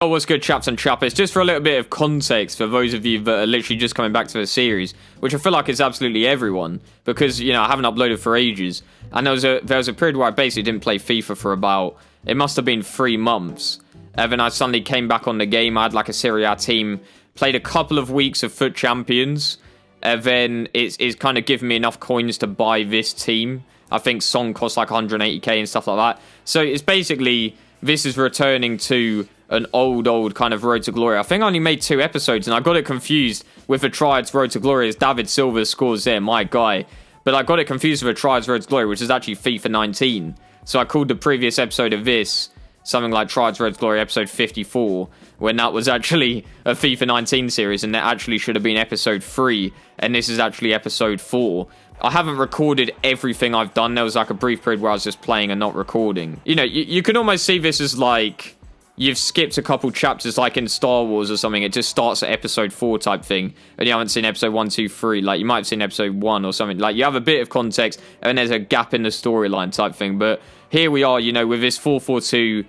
Oh, what's good, chaps and chappers? Just for a little bit of context for those of you that are literally just coming back to the series, which I feel like is absolutely everyone, because, you know, I haven't uploaded for ages. And there was a period where I basically didn't play FIFA for about, it must have been 3 months. And then I suddenly came back on the game. I had like a Serie A team, played a couple of weeks of FUT Champions, and then it's kind of given me enough coins to buy this team. I think Song costs like 180k and stuff like that. So it's basically, this is returning to an old kind of Road to Glory. I think I only made 2 episodes and I got it confused with the Triads Road to Glory as David Silva scores there, my guy. But I got it confused with the Triads Road to Glory, which is actually FIFA 19. So I called the previous episode of this something like Triads Road to Glory episode 54, when that was actually a FIFA 19 series and that actually should have been episode 3, and this is actually episode 4. I haven't recorded everything I've done. There was like a brief period where I was just playing and not recording. You know, you can almost see this as like you've skipped a couple chapters, like in Star Wars or something. It just starts at episode 4 type thing, and you haven't seen episode 1, 2, 3. Like, you might have seen episode 1 or something. Like, you have a bit of context, and there's a gap in the storyline type thing. But here we are, you know, with this 4-4-2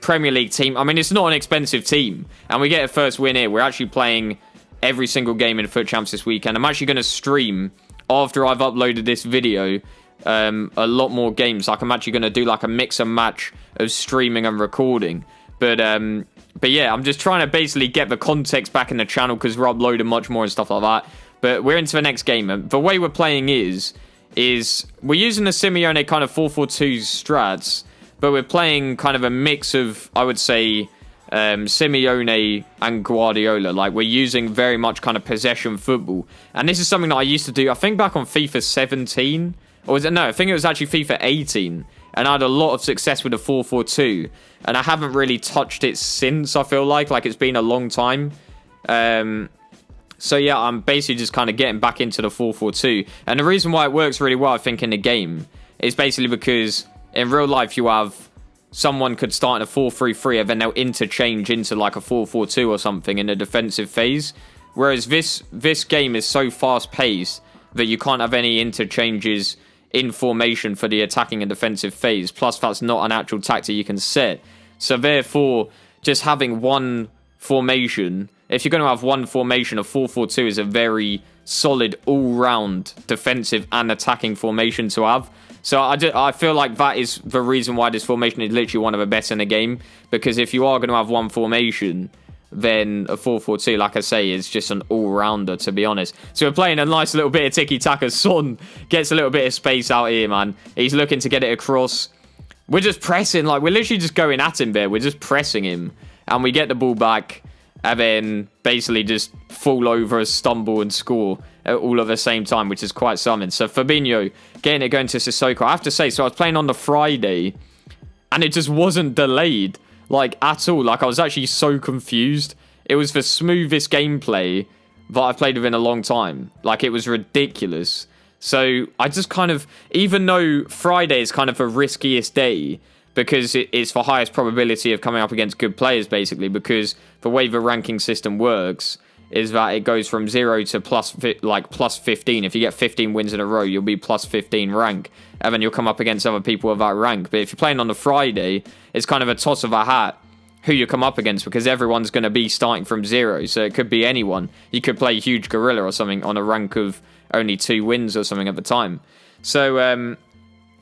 Premier League team. I mean, it's not an expensive team, and we get a first win here. We're actually playing every single game in FUT Champs this weekend. I'm actually going to stream after I've uploaded this video a lot more games. Like, I'm actually going to do like a mix and match of streaming and recording. But yeah, I'm just trying to basically get the context back in the channel because we're uploading much more and stuff like that. But we're into the next game. And the way we're playing is we're using the Simeone kind of 4-4-2 strats, but we're playing kind of a mix of, I would say, Simeone and Guardiola. Like, we're using very much kind of possession football. And this is something that I used to do, I think, back on FIFA 17. Or was it? No, I think it was actually FIFA 18. And I had a lot of success with the 4-4-2. And I haven't really touched it since, I feel like. Like, it's been a long time. So, yeah, I'm basically just kind of getting back into the 4-4-2. And the reason why it works really well, I think, in the game is basically because in real life, you have someone could start in a 4-3-3 and then they'll interchange into like a 4-4-2 or something in the defensive phase. Whereas this game is so fast-paced that you can't have any interchanges in formation for the attacking and defensive phase. Plus, that's not an actual tactic you can set. So therefore, just having one formation, if you're going to have one formation, a 4-4-2 is a very solid all-round defensive and attacking formation to have. So I feel like that is the reason why this formation is literally one of the best in the game. Because if you are going to have one formation, then a 4-4-2, like I say, is just an all-rounder, to be honest. So we're playing a nice little bit of tiki-taka. Son gets a little bit of space out here, man. He's looking to get it across. We're just pressing. Like, we're literally just going at him there. We're just pressing him. And we get the ball back. And then basically just fall over, stumble, and score all at the same time, which is quite something. So Fabinho getting it going to Sissoko. I have to say, so I was playing on the Friday, and it just wasn't delayed, like, at all. Like, I was actually so confused. It was the smoothest gameplay that I've played with in a long time. Like, it was ridiculous. So I just kind of, even though Friday is kind of the riskiest day, because it's the highest probability of coming up against good players, basically, because the way the ranking system works is that it goes from 0 to plus 15. If you get 15 wins in a row, you'll be plus 15 rank, and then you'll come up against other people of that rank. But if you're playing on the Friday, it's kind of a toss of a hat who you come up against, because everyone's going to be starting from 0, so it could be anyone. You could play Huge Gorilla or something on a rank of only 2 wins or something at the time. So,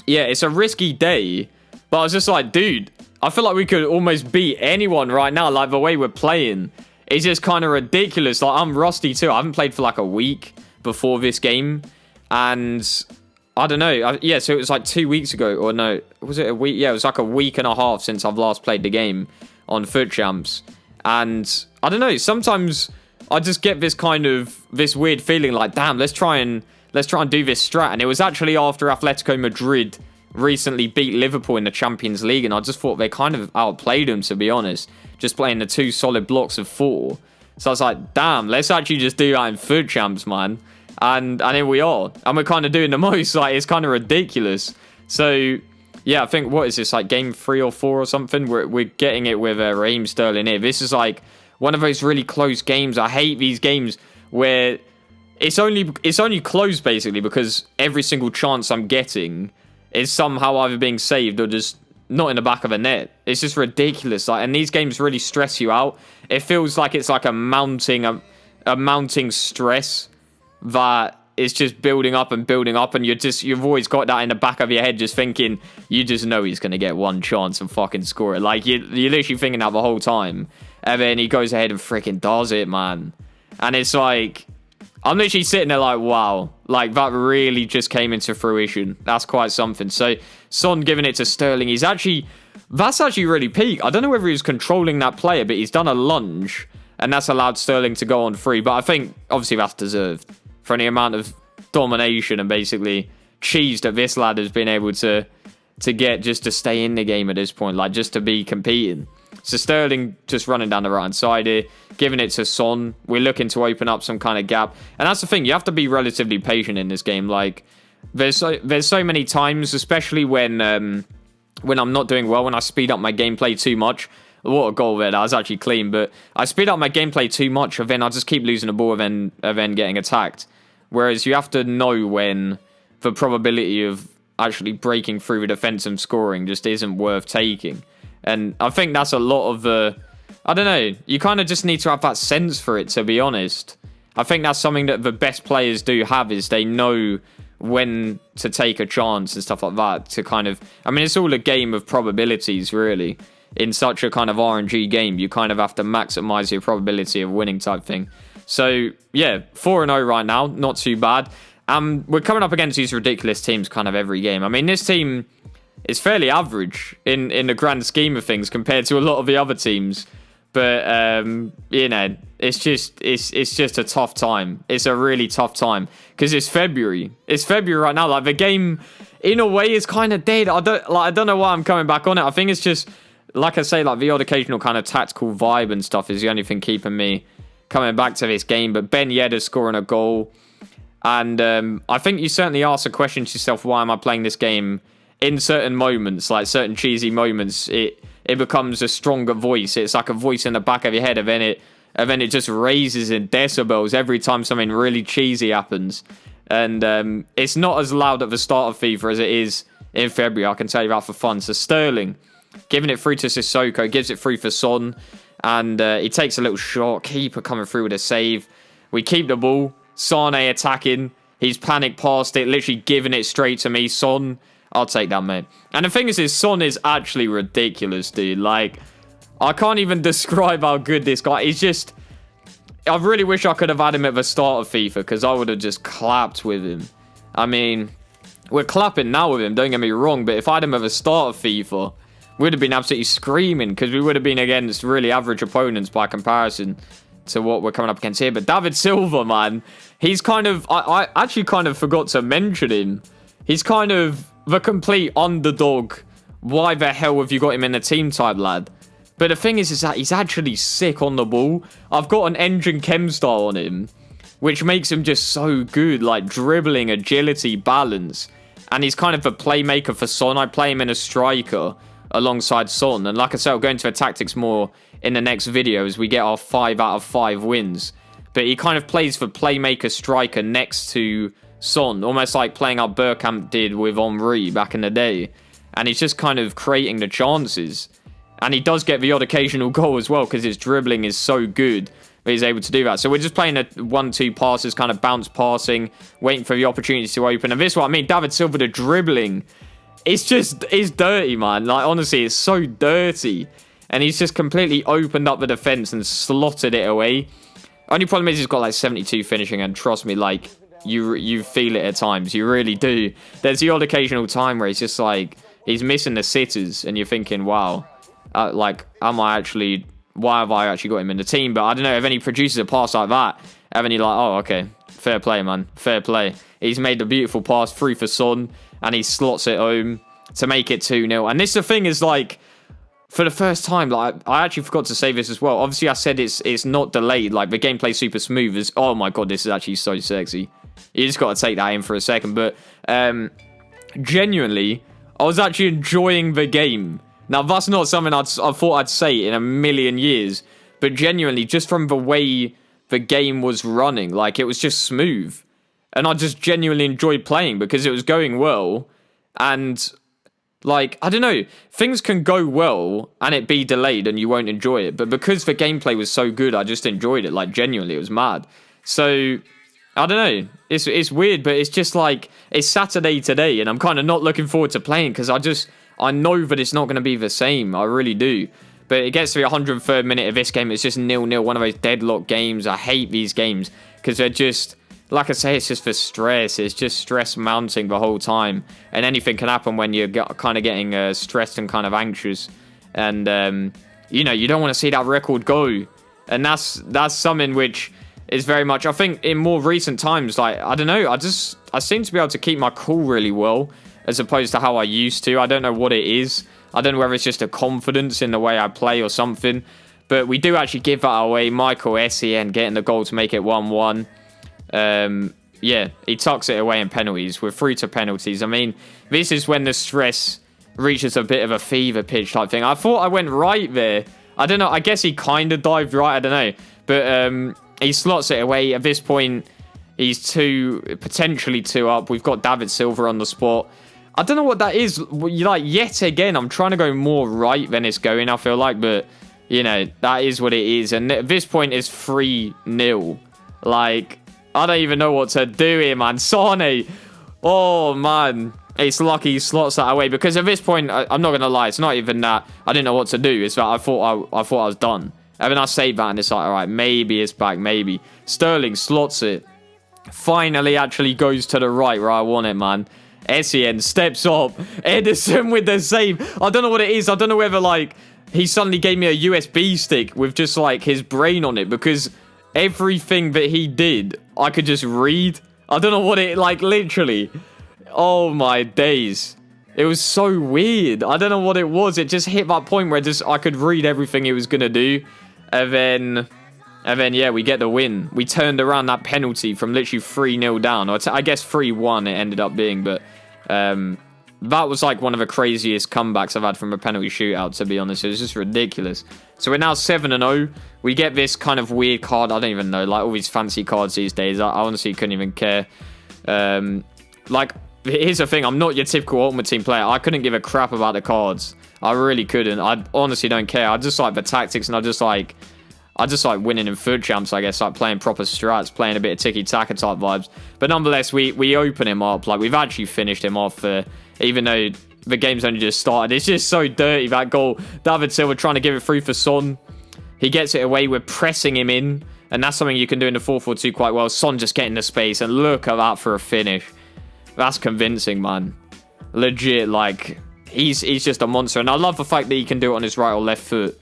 yeah, it's a risky day. But I was just like, dude, I feel like we could almost beat anyone right now. Like, the way we're playing is just kind of ridiculous. Like, I'm rusty too. I haven't played for like a week before this game. And I don't know. Yeah, so it was like 2 weeks ago. Or no, was it a week? Yeah, it was like a week and a half since I've last played the game on FUT Champs. And I don't know. Sometimes I just get this weird feeling like, damn, let's try and do this strat. And it was actually after Atletico Madrid recently beat Liverpool in the Champions League, and I just thought they kind of outplayed them, to be honest, just playing the 2 solid blocks of 4. So I was like, damn, let's actually just do that in FUT Champs, man. And here we are, and we're kind of doing the most. Like, it's kind of ridiculous. So yeah, I think, what is this, like game 3 or 4 or something? We're getting it with Raheem Sterling here. This is like one of those really close games. I hate these games where it's only close, basically, because every single chance I'm getting is somehow either being saved or just not in the back of a net. It's just ridiculous. Like, and these games really stress you out. It feels like it's like a mounting stress that is just building up, and you've always got that in the back of your head, just thinking you just know he's gonna get one chance and fucking score it. Like you're literally thinking that the whole time, and then he goes ahead and freaking does it, man. And it's like, I'm literally sitting there like, wow, like that really just came into fruition. That's quite something. So Son giving it to Sterling. That's actually really peak. I don't know whether he was controlling that player, but he's done a lunge, and that's allowed Sterling to go on free. But I think obviously that's deserved for any amount of domination and basically cheese that this lad has been able to get just to stay in the game at this point, like just to be competing. So Sterling just running down the right hand side here, giving it to Son. We're looking to open up some kind of gap, and that's the thing. You have to be relatively patient in this game. Like there's so many times, especially when I'm not doing well, when I speed up my gameplay too much. What a goal there! That was actually clean, but I speed up my gameplay too much, and then I just keep losing the ball, and then getting attacked. Whereas you have to know when the probability of actually breaking through the defense and scoring just isn't worth taking. And I think that's a lot of the... I don't know. You kind of just need to have that sense for it, to be honest. I think that's something that the best players do have, is they know when to take a chance and stuff like that to kind of... I mean, it's all a game of probabilities, really. In such a kind of RNG game, you kind of have to maximize your probability of winning type thing. So, yeah, 4-0 right now. Not too bad. We're coming up against these ridiculous teams kind of every game. I mean, this team is fairly average in the grand scheme of things compared to a lot of the other teams. But, you know, it's just a tough time. It's a really tough time because it's February. It's February right now. Like, the game, in a way, is kind of dead. I don't know why I'm coming back on it. I think it's just, like I say, like the odd occasional kind of tactical vibe and stuff is the only thing keeping me coming back to this game. But Ben Yedder scoring a goal. And I think you certainly ask a question to yourself, why am I playing this game? In certain moments, like certain cheesy moments, it becomes a stronger voice. It's like a voice in the back of your head, and then it just raises in decibels every time something really cheesy happens. And it's not as loud at the start of FIFA as it is in February, I can tell you that for fun. So Sterling giving it through to Sissoko, gives it through for Son, and he takes a little shot. Keeper coming through with a save. We keep the ball. Sane attacking. He's panicked past it, literally giving it straight to me. Son, I'll take that, mate. And the thing is Son is actually ridiculous, dude. Like, I can't even describe how good this guy is. Just, I really wish I could have had him at the start of FIFA, because I would have just clapped with him. I mean, we're clapping now with him, don't get me wrong, but if I had him at the start of FIFA, we would have been absolutely screaming, because we would have been against really average opponents by comparison to what we're coming up against here. But David Silva, man, he's kind of... I actually kind of forgot to mention him. He's kind of the complete underdog. Why the hell have you got him in the team type lad? But the thing is that he's actually sick on the ball. I've got an engine chem style on him, which makes him just so good, like dribbling, agility, balance. And he's kind of a playmaker for Son. I play him in a striker alongside Son. And like I said, I'll go into the tactics more in the next video as we get our 5 out of 5 wins. But he kind of plays for playmaker striker next to Son, almost like playing how Bergkamp did with Henry back in the day. And he's just kind of creating the chances. And he does get the odd occasional goal as well, because his dribbling is so good that he's able to do that. So we're just playing a 1-2 passes, kind of bounce passing, waiting for the opportunity to open. And this is what I mean, David Silva, the dribbling, it's dirty, man. Like, honestly, it's so dirty. And he's just completely opened up the defense and slotted it away. Only problem is he's got like 72 finishing, and trust me, like, you feel it at times. You really do. There's the odd occasional time where he's just like, he's missing the sitters, and you're thinking, wow, like, why have I actually got him in the team? But I don't know, if any produces a pass like that, and then you're like, oh, okay, fair play, man, fair play. He's made the beautiful pass through for Son, and he slots it home to make it 2-0. And this, the thing is, like, for the first time, like, I actually forgot to say this as well. Obviously, I said it's not delayed. Like, the gameplay's super smooth. Oh my god, this is actually so sexy. You just got to take that in for a second. But genuinely, I was actually enjoying the game. Now, that's not something I thought I'd say in a million years. But genuinely, just from the way the game was running, like, it was just smooth. And I just genuinely enjoyed playing because it was going well. And Like, I don't know, things can go well and it be delayed and you won't enjoy it. But because the gameplay was so good, I just enjoyed it. Like, genuinely, it was mad. So, I don't know. It's weird, but it's just like, it's Saturday today and I'm kind of not looking forward to playing because I know that it's not going to be the same. I really do. But it gets to the 103rd minute of this game. It's just 0-0, one of those deadlock games. I hate these games because they're just, like I say, it's just for stress. It's just stress mounting the whole time. And anything can happen when you're kind of getting stressed and kind of anxious. And, you know, you don't want to see that record go. And that's something which is very much, I think, in more recent times, like, I don't know, I seem to be able to keep my cool really well as opposed to how I used to. I don't know what it is. I don't know whether it's just a confidence in the way I play or something. But we do actually give that away. Michael Essien getting the goal to make it 1-1. Yeah, he tucks it away in penalties. We're through to penalties. I mean, this is when the stress reaches a bit of a fever pitch type thing. I thought I went right there. I don't know. I guess he kind of dived right. I don't know. But he slots it away. At this point, he's potentially two up. We've got David Silva on the spot. I don't know what that is. Like, yet again, I'm trying to go more right than it's going, I feel like. But, you know, that is what it is. And at this point, it's 3-0. Like, I don't even know what to do here, man. Sane. Oh, man. It's lucky he slots that away. Because at this point, I'm not going to lie. It's not even that I didn't know what to do. It's that I thought I was done. And then I saved that and it's like, all right, maybe it's back, maybe. Sterling slots it. Finally actually goes to the right where I want it, man. Essien steps up. Edison with the save. I don't know what it is. I don't know whether, like, he suddenly gave me a USB stick with just, like, his brain on it. Because everything that he did, I could just read. I don't know what it, like, literally. Oh, my days. It was so weird. I don't know what it was. It just hit that point where I could read everything he was going to do. And then, yeah, we get the win. We turned around that penalty from literally 3-0 down. Or I guess 3-1 it ended up being. But that was like one of the craziest comebacks I've had from a penalty shootout, to be honest. It was just ridiculous. So we're now 7-0. We get this kind of weird card. I don't even know. Like all these fancy cards these days. I honestly couldn't even care. Like, here's the thing. I'm not your typical Ultimate Team player. I couldn't give a crap about the cards. I really couldn't. I honestly don't care. I just like the tactics and I just like winning in FUT champs, I guess, like playing proper strats, playing a bit of tiki-taka type vibes. But nonetheless, we open him up. Like, we've actually finished him off, even though the game's only just started. It's just so dirty, that goal. David Silva trying to give it through for Son. He gets it away. We're pressing him in. And that's something you can do in the 4-4-2 quite well. Son just getting the space. And look at that for a finish. That's convincing, man. Legit, like, he's just a monster. And I love the fact that he can do it on his right or left foot.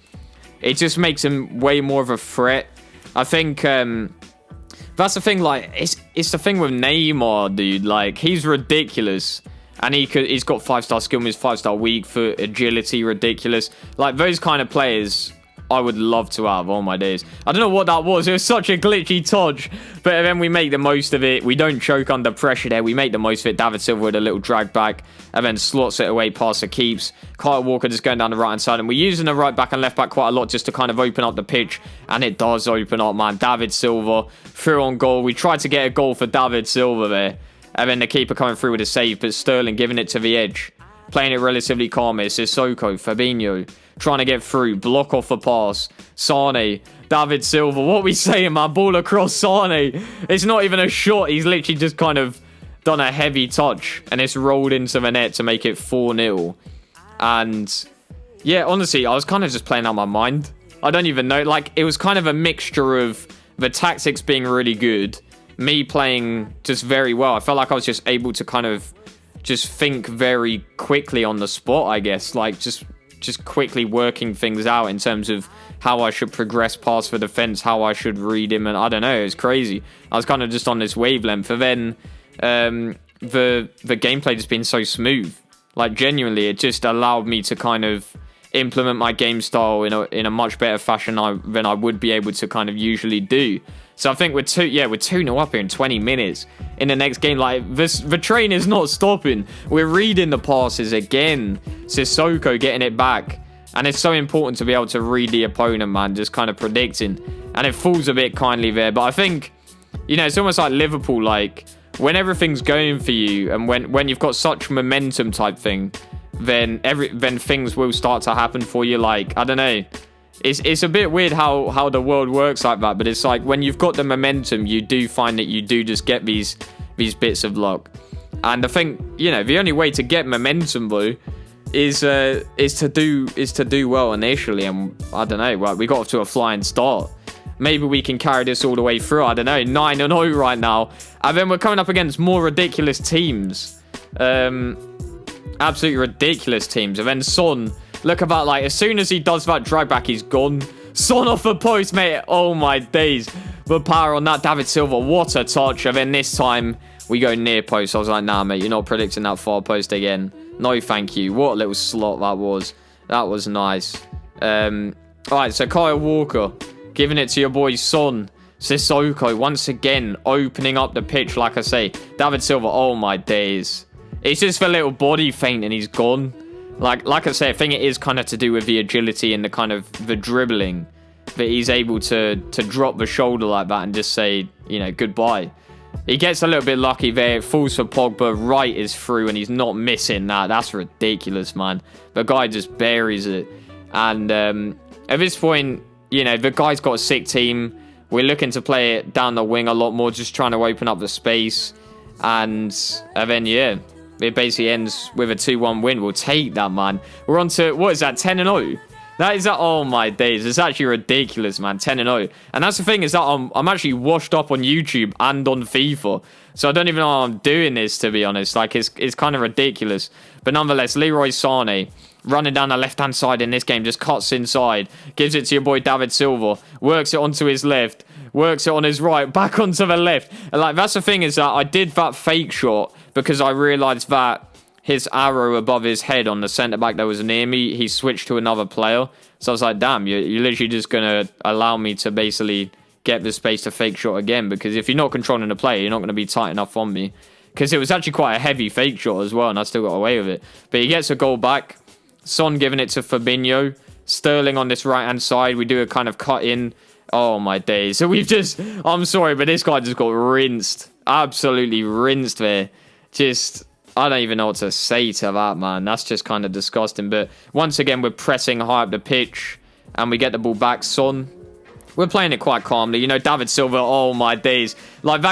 It just makes him way more of a threat. I think that's the thing. Like, it's the thing with Neymar, dude. Like, he's ridiculous, and he's got 5-star skill moves, 5-star weak foot, agility, ridiculous. Like, those kind of players, I would love to have all my days. I don't know what that was. It was such a glitchy touch, but then we make the most of it. We don't choke under pressure there. We make the most of it. David Silva with a little drag back, and then slots it away past the keeps. Kyle Walker just going down the right-hand side, and we're using the right back and left back quite a lot just to kind of open up the pitch, and it does open up, man. David Silva through on goal. We tried to get a goal for David Silva there, and then the keeper coming through with a save, but Sterling giving it to the edge. Playing it relatively calm. It's Sissoko, Fabinho, trying to get through. Block off the pass. Sane, David Silva. What are we saying, man? Ball across Sane. It's not even a shot. He's literally just kind of done a heavy touch. And it's rolled into the net to make it 4-0. And, yeah, honestly, I was kind of just playing out my mind. I don't even know. Like, it was kind of a mixture of the tactics being really good. Me playing just very well. I felt like I was just able to kind of just think very quickly on the spot, I guess. Like, just quickly working things out in terms of how I should progress past the defense, how I should read him, and I don't know, it was crazy. I was kind of just on this wavelength. And then the gameplay just been so smooth. Like, genuinely, it just allowed me to kind of implement my game style in a much better fashion than I would be able to kind of usually do. So I think we're 2-0 up here in 20 minutes. In the next game, like, the train is not stopping. We're reading the passes again. Sissoko getting it back. And it's so important to be able to read the opponent, man, just kind of predicting. And it falls a bit kindly there. But I think, you know, it's almost like Liverpool, like, when everything's going for you and when you've got such momentum type thing, then things will start to happen for you. Like, I don't know. It's a bit weird how the world works like that, but it's like when you've got the momentum, you do find that you do just get these bits of luck. And I think, you know, the only way to get momentum though is to do well initially. And I don't know, right, we got off to a flying start. Maybe we can carry this all the way through. I don't know, 9-0 right now, and then we're coming up against more ridiculous teams, absolutely ridiculous teams. And then Son, look at that, like as soon as he does that drag back, he's gone. Son off the post, mate. Oh my days, the power on that. David Silva, what a touch. And then this time we go near post. I was like, nah, mate, you're not predicting that far post again. No, thank you. What a little slot that was. That was nice. All right, so Kyle Walker giving it to your boy Son. Sissoko once again opening up the pitch, like I say. David Silva, oh my days. It's just a little body feint and he's gone. Like I say, I think it is kind of to do with the agility and the kind of the dribbling that he's able to drop the shoulder like that and just say, you know, goodbye. He gets a little bit lucky there. It falls for Pogba. Right is through and he's not missing that. That's ridiculous, man. The guy just buries it. And at this point, you know, the guy's got a sick team. We're looking to play it down the wing a lot more, just trying to open up the space. And then, yeah, it basically ends with a 2-1 win. We'll take that, man. We're on to, what is that, 10-0? That is that. Oh my days, it's actually ridiculous, man. 10-0, and that's the thing, is that I'm actually washed up on YouTube and on FIFA, so I don't even know how I'm doing this, to be honest. Like, it's kind of ridiculous, but nonetheless, Leroy Sané running down the left hand side in this game, just cuts inside, gives it to your boy David Silva, works it onto his left, works it on his right, back onto the left, and like that's the thing, is that I did that fake shot because I realized that his arrow above his head on the centre-back that was near me, he switched to another player. So I was like, damn, you're literally just going to allow me to basically get the space to fake shot again. Because if you're not controlling the player, you're not going to be tight enough on me. Because it was actually quite a heavy fake shot as well, and I still got away with it. But he gets a goal back. Son giving it to Fabinho. Sterling on this right-hand side. We do a kind of cut in. Oh, my days. So we've just... I'm sorry, but this guy just got rinsed. Absolutely rinsed there. Just... I don't even know what to say to that, man. That's just kind of disgusting. But once again, we're pressing high up the pitch. And we get the ball back. Son, we're playing it quite calmly. You know, David Silva, oh my days. Like,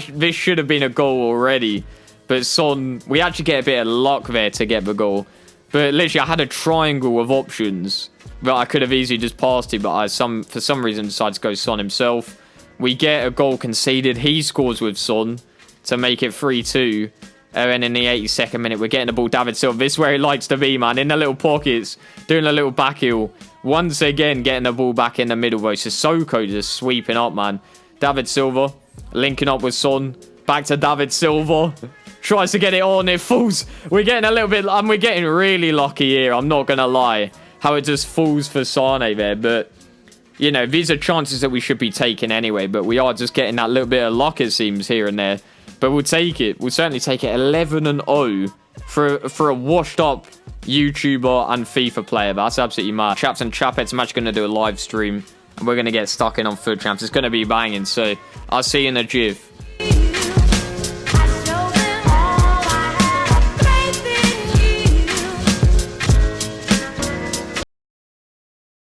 this should have been a goal already. But Son, we actually get a bit of luck there to get the goal. But literally, I had a triangle of options that I could have easily just passed him. But for some reason, decided to go Son himself. We get a goal conceded. He scores with Son to make it 3-2. And then in the 82nd minute, we're getting the ball. David Silva, this is where he likes to be, man. In the little pockets, doing a little back heel. Once again, getting the ball back in the middle, though. Sissoko just sweeping up, man. David Silva, linking up with Son. Back to David Silva. Tries to get it on. It falls. We're getting a little bit... and we're getting really lucky here. I'm not going to lie. How it just falls for Sané there. But, you know, these are chances that we should be taking anyway. But we are just getting that little bit of luck, it seems, here and there. But we'll take it. We'll certainly take it. 11-0 for a washed-up YouTuber and FIFA player. That's absolutely mad. Chaps and Chapettes, I'm actually going to do a live stream. And we're going to get stuck in on FUT Champs. It's going to be banging. So I'll see you in the GIF.